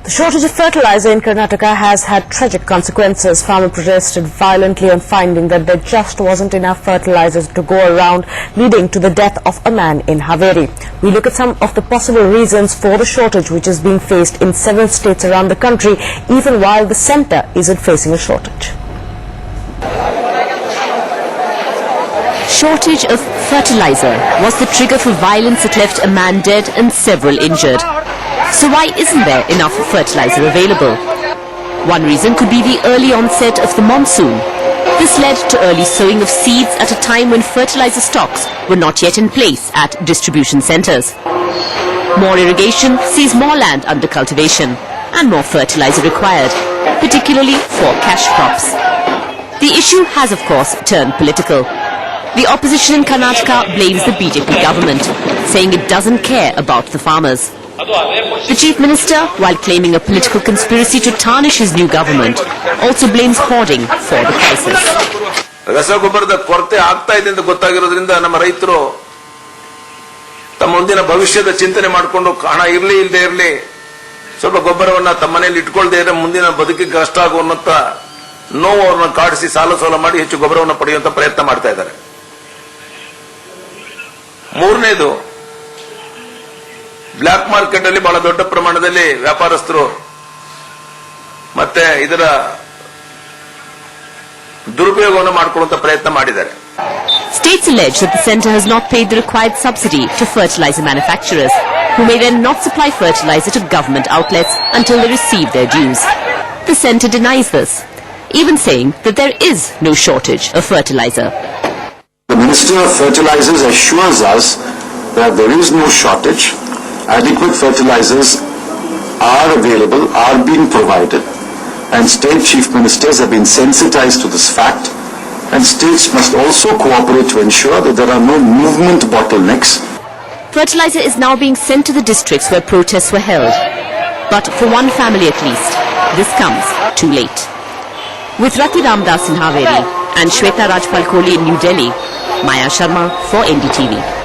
The shortage of fertiliser in Karnataka has had tragic consequences. Farmers protested violently on finding that there just wasn't enough fertilisers to go around, leading to the death of a man in Haveri. We look at some of the possible reasons for the shortage, which is being faced in several states around the country, even while the centre isn't facing a shortage. Shortage of fertiliser was the trigger for violence that left a man dead and several injured. So why isn't there enough fertiliser available? One reason could be the early onset of the monsoon. This led to early sowing of seeds at a time when fertiliser stocks were not yet in place at distribution centres. More irrigation sees more land under cultivation and more fertiliser required, particularly for cash crops. The issue has, of course, turned political. The opposition in Karnataka blames the BJP government, saying it doesn't care about the farmers. The Chief Minister, while claiming a political conspiracy to tarnish his new government, also blames hoarding for the crisis. ರಸಗೊಬ್ಬರದ ಕೊರತೆ ಆಗ್ತಾ ಇದೆ ಅಂತ ಗೊತ್ತಾಗಿರೋದ್ರಿಂದ ನಮ್ಮ ರೈತರು ತಮ್ಮ ಮುಂದಿನ ಭವಿಷ್ಯದ ಚಿಂತನೆ ಮಾಡಿಕೊಂಡು ಹಣ ಇರಲಿ ಇಲ್ಲದೆ ಇರಲಿ ಸ್ವಲ್ಪ ಗೊಬ್ಬರವನ್ನ ತಮ್ಮ ಮನೆಯಲ್ಲಿ ಇಟ್ಕೊಳ್ಳದೆ ಇದ್ರೆ ಮುಂದಿನ ಬದುಕಿಗೆ ಕಷ್ಟ ಆಗುವಂತ ನೋವು ಅವರನ್ನು ಕಾಡಿಸಿ ಸಾಲ ಸೋಲ ಮಾಡಿ ಹೆಚ್ಚು ಗೊಬ್ಬರವನ್ನು ಪಡೆಯುವಂತ ಪ್ರಯತ್ನ ಮಾಡ್ತಾ ಇದ್ದಾರೆ. ಮೂರನೇದು, ಬ್ಲಾಕ್ ಮಾರ್ಕೆಟ್ ಅಲ್ಲಿ ಬಹಳ ದೊಡ್ಡ ಪ್ರಮಾಣದಲ್ಲಿ ವ್ಯಾಪಾರಸ್ಥರು ಮತ್ತೆ ಇದರ ದುರುಪಯೋಗವನ್ನು ಮಾಡಿಕೊಳ್ಳುವಂತ ಪ್ರಯತ್ನ ಮಾಡಿದ್ದಾರೆ. States allege that the centre has not paid the required subsidy to fertiliser manufacturers, who may then not supply fertiliser to government outlets until they receive their dues. The centre denies this, even saying that there is no shortage of fertiliser. The Minister of Fertilizers assures us that there is no shortage. Adequate fertilizers are available, are being provided, and state chief ministers have been sensitized to this fact, and states must also cooperate to ensure that there are no movement bottlenecks. Fertiliser is now being sent to the districts where protests were held. But for one family at least, this comes too late. With Rati Ramdas in Haveri and Shweta Rajpal Kohli in New Delhi, Maya Sharma for NDTV.